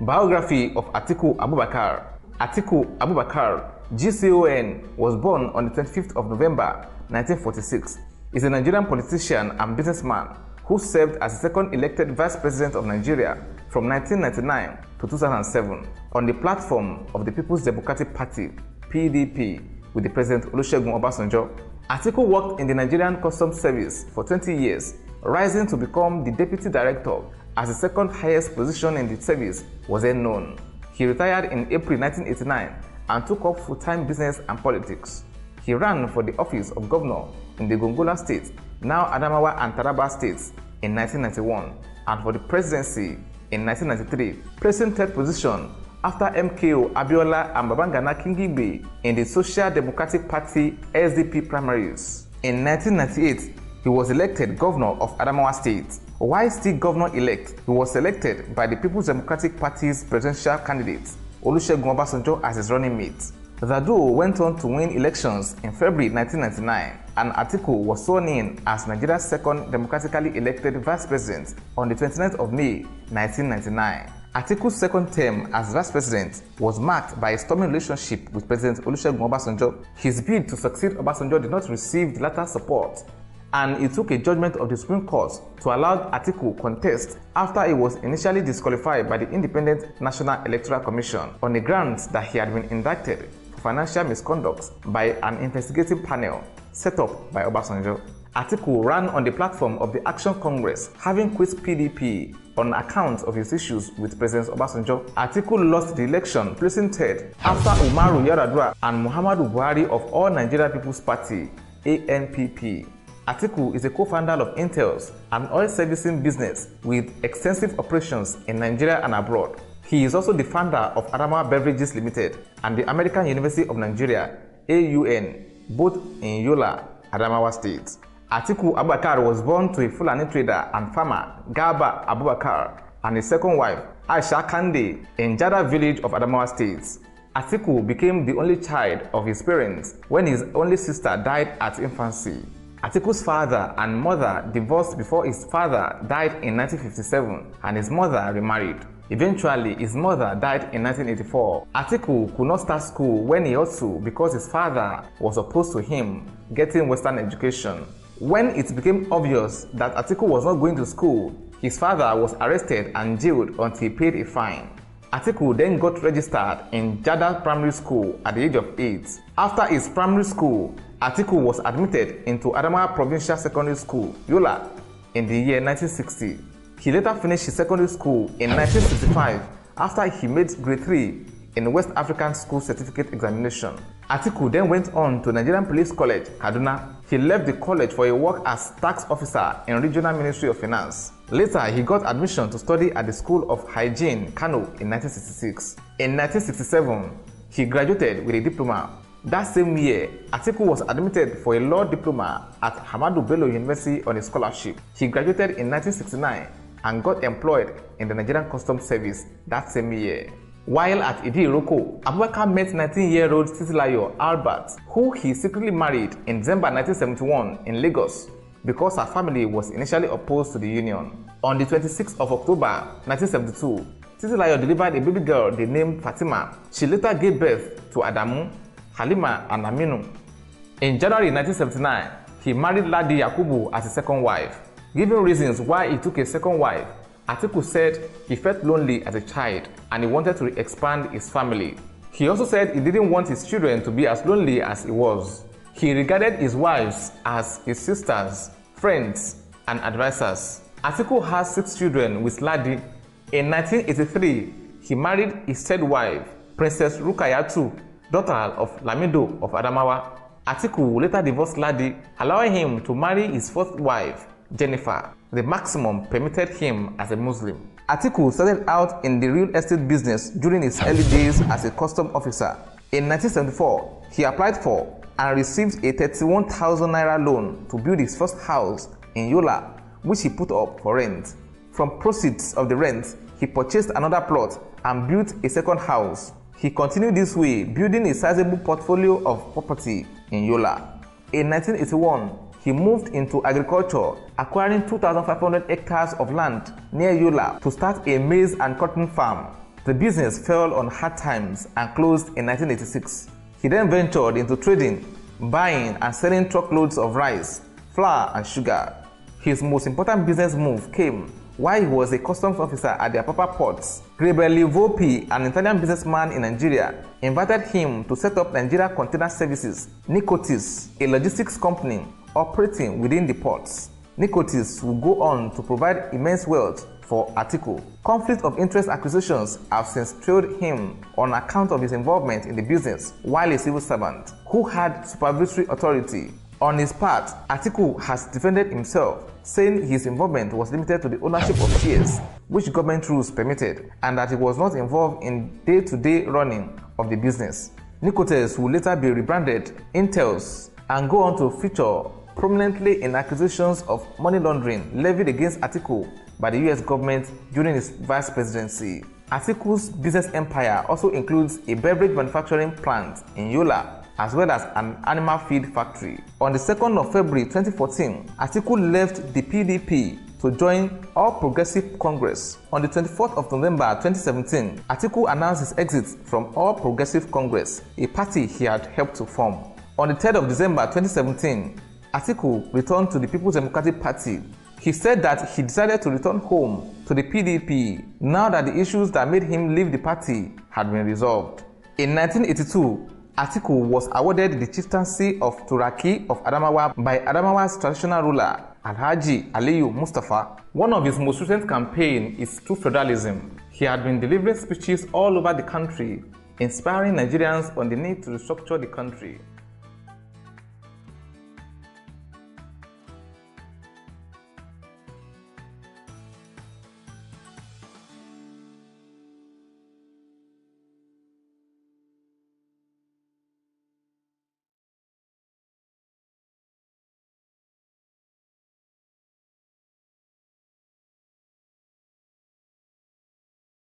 Biography of Atiku Abubakar. Atiku Abubakar, GCON, was born on the 25th of November 1946. He is a Nigerian politician and businessman who served as the second elected Vice President of Nigeria from 1999 to 2007 on the platform of the People's Democratic Party (PDP) with the President Olusegun Obasanjo. Atiku worked in the Nigerian Customs Service for 20 years, rising to become the Deputy Director as the second highest position in the service was then known. He retired in April 1989 and took up full-time business and politics. He ran for the office of governor in the Gongola State, now Adamawa and Taraba States, in 1991, and for the presidency in 1993, placing third position after MKO Abiola and Babangana Kingibe in the Social Democratic Party SDP primaries. In 1998, he was elected governor of Adamawa State. While still governor-elect, he was selected by the People's Democratic Party's presidential candidate, Olusegun Obasanjo, as his running mate. The duo went on to win elections in February 1999, and Atiku was sworn in as Nigeria's second democratically elected vice president on the 29th of May 1999. Atiku's second term as vice president was marked by a stormy relationship with President Olusegun Obasanjo. His bid to succeed Obasanjo did not receive the latter's support, and it took a judgment of the Supreme Court to allow Atiku contest after he was initially disqualified by the Independent National Electoral Commission on the grounds that he had been indicted for financial misconduct by an investigative panel set up by Obasanjo. Atiku ran on the platform of the Action Congress, having quit PDP on account of his issues with President Obasanjo. Atiku lost the election, placing third after Umaru Yar'Adua and Muhammadu Buhari of All Nigeria People's Party (ANPP). Atiku is a co-founder of Intel's, an oil servicing business with extensive operations in Nigeria and abroad. He is also the founder of Adamawa Beverages Limited and the American University of Nigeria (AUN), both in Yola, Adamawa State. Atiku Abubakar was born to a Fulani trader and farmer, Garba Abubakar, and his second wife, Aisha Kande, in Jada village of Adamawa State. Atiku became the only child of his parents when his only sister died at infancy. Atiku's father and mother divorced before his father died in 1957 and his mother remarried. Eventually, his mother died in 1984. Atiku could not start school when he ought to because his father was opposed to him getting Western education. When it became obvious that Atiku was not going to school, his father was arrested and jailed until he paid a fine. Atiku then got registered in Jada Primary School at the age of 8. After his primary school, Atiku was admitted into Adamawa Provincial Secondary School, Yola, in the year 1960. He later finished his secondary school in 1965 after he made grade 3 in West African School Certificate Examination. Atiku then went on to Nigerian Police College, Kaduna. He left the college for a work as tax officer in Regional Ministry of Finance. Later, he got admission to study at the School of Hygiene, Kano in 1966. In 1967, he graduated with a diploma. That same year, Atiku was admitted for a law diploma at Ahmadu Bello University on a scholarship. He graduated in 1969 and got employed in the Nigerian Customs Service that same year. While at Idi-Iroko, Abubakar met 19-year-old Titilayo Albert, who he secretly married in December 1971 in Lagos because her family was initially opposed to the union. On the 26th of October 1972, Titilayo delivered a baby girl they named Fatima. She later gave birth to Adamu, Halima, and Aminu. In January 1979, he married Ladi Yakubu as his second wife. Giving reasons why he took a second wife, Atiku said he felt lonely as a child and he wanted to expand his family. He also said he didn't want his children to be as lonely as he was. He regarded his wives as his sisters, friends, and advisors. Atiku has 6 children with Ladi. In 1983, he married his third wife, Princess Rukayatu, daughter of Lamido of Adamawa. Atiku later divorced Ladi, allowing him to marry his fourth wife, Jennifer, the maximum permitted him as a Muslim. Atiku started out in the real estate business during his early days as a custom officer. In 1974, he applied for and received a 31,000 naira loan to build his first house in Yola, which he put up for rent. From proceeds of the rent, he purchased another plot and built a second house. He continued this way, building a sizable portfolio of property in Yola. In 1981, he moved into agriculture, acquiring 2,500 hectares of land near Yola to start a maize and cotton farm. The business fell on hard times and closed in 1986. He then ventured into trading, buying and selling truckloads of rice, flour and sugar. His most important business move came while he was a customs officer at the Apapa ports. Grebelli Volpi, an Italian businessman in Nigeria, invited him to set up Nigeria Container Services, Nicotis, a logistics company operating within the ports. Nicotis will go on to provide immense wealth for Atiku. Conflict of interest accusations have since trailed him on account of his involvement in the business while a civil servant who had supervisory authority. On his part, Atiku has defended himself, saying his involvement was limited to the ownership of shares, which government rules permitted, and that he was not involved in day-to-day running of the business. Nicotis will later be rebranded Intels and go on to feature prominently in accusations of money laundering levied against Atiku by the US government during his vice presidency. Atiku's business empire also includes a beverage manufacturing plant in Yola, as well as an animal feed factory. On the 2nd of February 2014, Atiku left the PDP to join All Progressive Congress. On the 24th of November 2017, Atiku announced his exit from All Progressive Congress, a party he had helped to form. On the 3rd of December 2017, Atiku returned to the People's Democratic Party. He said that he decided to return home to the PDP now that the issues that made him leave the party had been resolved. In 1982, Atiku was awarded the chieftaincy of Turaki of Adamawa by Adamawa's traditional ruler, Alhaji Aliyu Mustafa. One of his most recent campaigns is through federalism. He had been delivering speeches all over the country, inspiring Nigerians on the need to restructure the country.